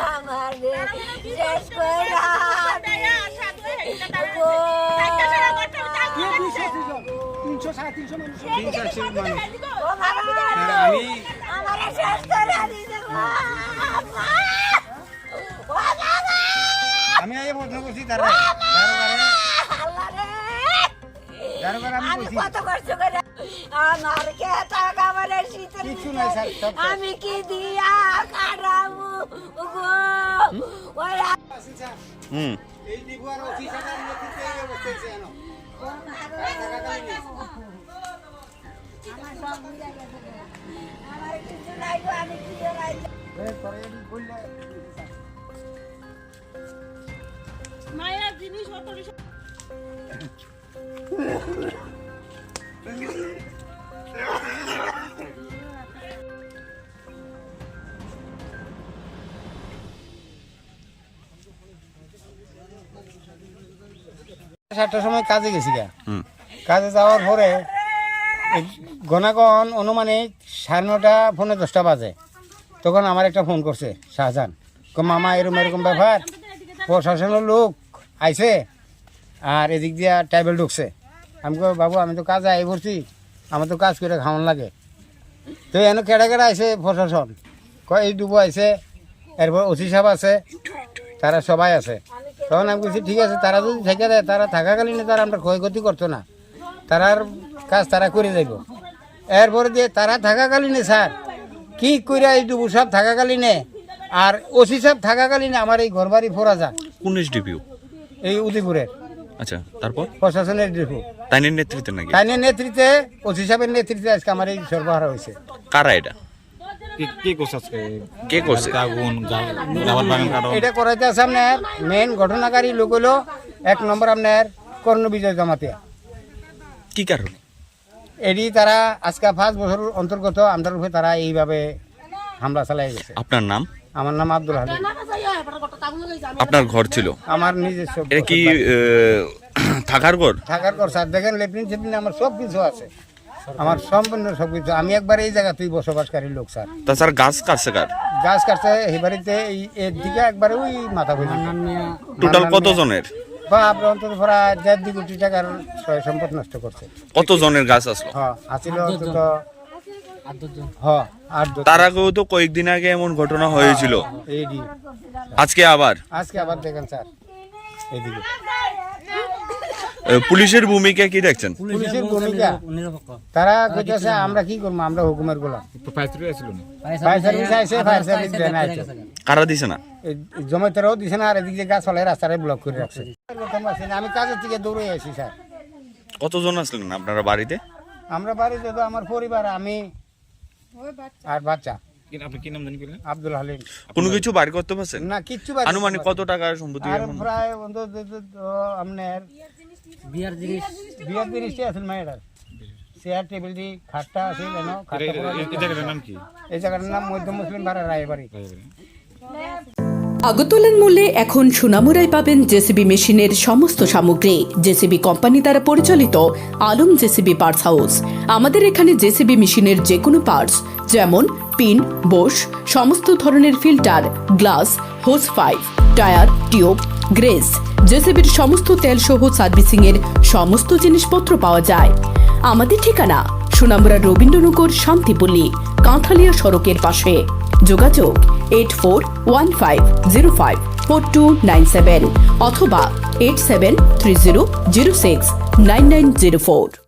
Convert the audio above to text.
আমার শেষ করে আমি এই প্রশ্ন করছি তারা আমি কি দিয়া কাটাবো গো এই দিগুয়ার অফিসারের নেতৃত্বে এই অবস্থা হয়েছে জানো আমার কিছু নাই গো, আমি কি নাই মায়ের জিনিস অত সাতটার সময় কাজে গেছি কাজে যাওয়ার পরে গণাগণ অনুমানিক 9:30 পৌনে 10টা বাজে তখন আমার একটা ফোন করছে শাহজাহান মামা এরকম এরকম ব্যাপার প্রশাসনের লোক আইছে আর এদিক দিয়া ট্রাইবেল ঢুকছে আমি কই বাবু আমি তো কাজে আই পড়ছি আমার তো কাজ করে খাওয়ান লাগে তো এনে কেডা কেডা আইছে প্রশাসন কয় এই ডুবো আইছে এরপর ওসি সাহেব আছে তারা সবাই আছে তখন আমি বলছি ঠিক আছে তারা যদি থেকে দেয় তারা থাকাকালীন তারা আমরা ক্ষয়ক্ষতি করতো না তারার কাজ তারা করে যাইব এরপরে দিয়ে তারা থাকাকালীনে স্যার কি কইরা এই ডুবু সব থাকাকালীনে আর ওসি সাহেব থাকাকালীনে আমার এই ঘরবাড়ি ফোরা যা কোন ডিপিও এই উদয়পুরের আচ্ছা তারপর প্রশাসনের ডিপু তাইনের নেতৃত্বে নাকি তাইনের নেতৃত্বে ওসি সাহেবের নেতৃত্বে আজকে আমার এই সরবরাহ হয়েছে কারা এটা কে করছে এটা করাইতে আছে আপনার মেন ঘটনাকারী লোক হলো 1 নম্বর আপনার কর্ণ বিজয় জামাতিয়া কি কারণ এটি তারা আজকে 5 বছর অন্তর্গত আমাদের উপরে তারা এইভাবে হামলা চালাই গেছে আপনার নাম আমার নাম আব্দুল হালিম আপনার ঘর ছিল আমার নিজস্ব এটা কি থাকার ঘর স্যার দেখেন লেফটিন সেফটিন আমার সব কিছু আছে আমার সম্পূর্ণ সব কিছু আমি একবার এই জায়গাতেই বসবাসকারী লোক স্যার তাছাড়া গাছ কাটছে কার গাছ কাটছে এই বাড়িতে এই এর দিকে একবারে ওই মাথা বই টোটাল কত জনের বা আপনার অন্তত প্রায় 1.5 কোটি টাকার সয় সম্পদ নষ্ট করছে কত জনের গাছ আসলো হ্যাঁ আছিল অন্তত 8 তার আগেও তো কয়েকদিন আগে এমন ঘটনা হয়েছিল এইডি আজকে আবার দেখেন স্যার এইদিকে পুলিশের ভূমিকা কি দেখছেন পুলিশের ভূমিকা তারা কইতাছে আমরা কি করব আমরা হুকুমের গোলাম ফায়ার সার্ভিস আইছে ফায়ার সার্ভিস দেন আইছে কারা দিছে না জমিদারও দিছে না আর এদিকে গাছ ফলে রাস্তায় ব্লক করে রাখছে আমি কাজের থেকে দৌড়ে আসি স্যার কতজন আসলেন আপনারা বাড়িতে আমরা বাড়িতে তো আমার পরিবার আমি আর বাচ্চা আপনি কি নাম জানি বললেন আব্দুল হালিম কোনো কিছু বাড়ি করতে পারছেন না কিচ্ছু আনুমানিক কত টাকার সম্পত্তি আর প্রায় অন্তত আপনার বিয়ার জিনিসটি আছে মায়ের চেয়ার টেবিল দি খাটটা আছে জানো এই জায়গাটার নাম কি এই জায়গাটার নাম মধ্য মুসলিম পাড়া রায়বাড়ি আগরতলার মূল্যে এখন সোনামুড়ায় পাবেন জেসিবি মেশিনের সমস্ত সামগ্রী জেসিবি কোম্পানি দ্বারা পরিচালিত আলম জেসিবি পার্টস হাউস আমাদের এখানে জেসিবি মেশিনের যে কোনো পার্টস যেমন পিন বোশ সমস্ত ধরনের filter glass hose pipe tyre tube grease জেসিবির সমস্ত তেল সহ সার্ভিসিং এর সমস্ত জিনিসপত্র পাওয়া যায় আমাদের ঠিকানা সোনামুড়া রবীন্দ্রনগর শান্তিপল্লী কাঁঠালিয়া সড়কের পাশে যোগাযোগ 8415054297 অথবা 8730069904